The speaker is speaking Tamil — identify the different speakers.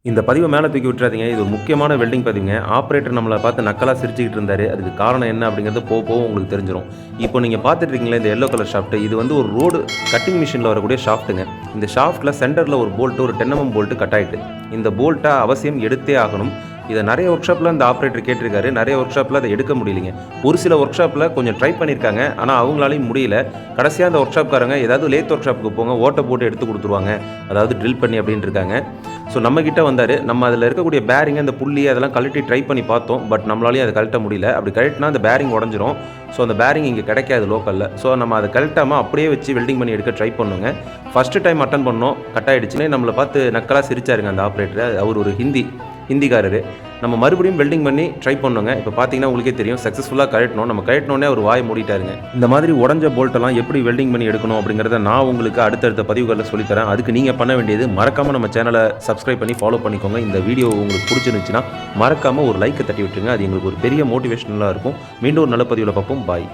Speaker 1: இந்த பதிவை மேலே தூக்கி விட்டுறாதீங்க. இது ஒரு முக்கியமான வெல்டிங் பதிவுங்க. ஆப்பரேட்டர் நம்மள பார்த்து நக்கலா சிரிச்சுக்கிட்டு இருந்தாரு. அதுக்கு காரணம் என்ன அப்படிங்கிறது போக உங்களுக்கு தெரிஞ்சிரும். இப்போ நீங்க பார்த்துட்டு இருக்கீங்களா இந்த எல்லோ கலர் ஷாஃப்ட். இது வந்து ஒரு ரோடு கட்டிங் மிஷின்ல வரக்கூடிய ஷாஃப்ட்டுங்க. இந்த ஷாஃப்ட்ல சென்டர்ல ஒரு போல்ட், ஒரு 10 mm போல்ட் கட் ஆயிட்டு. இந்த போல்ட்டை அவசியம் எடுத்தே ஆகணும். இதை நிறைய ஒர்க் ஷாப்பில் இந்த ஆப்ரேட்டர் கேட்டிருக்காரு. நிறைய ஒர்க் ஷாப்பில் அதை எடுக்க முடியலைங்க. ஒரு சில ஒர்க் ஷாப்பில் கொஞ்சம் ட்ரை பண்ணியிருக்காங்க. ஆனால் அவங்களாலையும் முடியல. கடைசியாக அந்த ஒர்க் ஷாப்காரங்க ஏதாவது லேத் ஒர்க் ஷாப்புக்கு போங்க, ஓட்டை போட்டு எடுத்து கொடுத்துருவாங்க, அதாவது ட்ரில் பண்ணி அப்படின்னு இருக்காங்க. ஸோ நம்மக்கிட்ட வந்தார். நம்ம அதில் இருக்கக்கூடிய பேரிங்கை, அந்த புள்ளி அதெல்லாம் கழட்டி ட்ரை பண்ணி பார்த்தோம். பட் நம்மளாலையும் அதை கழட்ட முடியல. அப்படி கழட்டினா அந்த பேரிங் உடஞ்சிரும். ஸோ அந்த பேரிங் இங்கே கிடைக்காது லோக்கலில். ஸோ நம்ம அதை கழட்டாமல் அப்படியே வச்சு வெல்டிங் பண்ணி எடுக்க ட்ரை பண்ணுங்க. ஃபஸ்ட்டு டைம் அட்டன் பண்ணோம், கட் ஆகிடுச்சுன்னு நம்மளை பார்த்து நக்கலாக சிரிச்சாருங்க அந்த ஆப்ரேட்டர். அவர் ஒரு ஹிந்திக்காரரு. நம்ம மறுபடியும் வெல்டிங் பண்ணி ட்ரை பண்ணோங்க. இப்போ பார்த்தீங்கன்னா உங்களுக்கே தெரியும், சக்ஸஸ்ஃபுல்லாக கழட்டணும். நம்ம கழட்டினோடனே அவர் வாய் மூடிட்டாருங்க. இந்த மாதிரி உடஞ்ச போல்ட்டெல்லாம் எப்படி வெல்டிங் பண்ணி எடுக்கணும் அப்படிங்கிறத நான் உங்களுக்கு அடுத்தடுத்த பதிவுகளில் சொல்லித்தரேன். அதுக்கு நீங்கள் பண்ண வேண்டியது மறக்காமல் நம்ம சேனலை சப்ஸ்கிரைப் பண்ணி ஃபாலோ பண்ணிக்கோங்க. இந்த வீடியோ உங்களுக்கு பிடிச்சிருந்துச்சுன்னா மறக்காமல் ஒரு லைக்கை தட்டி விட்டுருங்க. அது எங்களுக்கு ஒரு பெரிய மோட்டிவேஷனலாக இருக்கும். மீண்டும் ஒரு நல்ல பதிவில் பார்ப்போம். பாய்.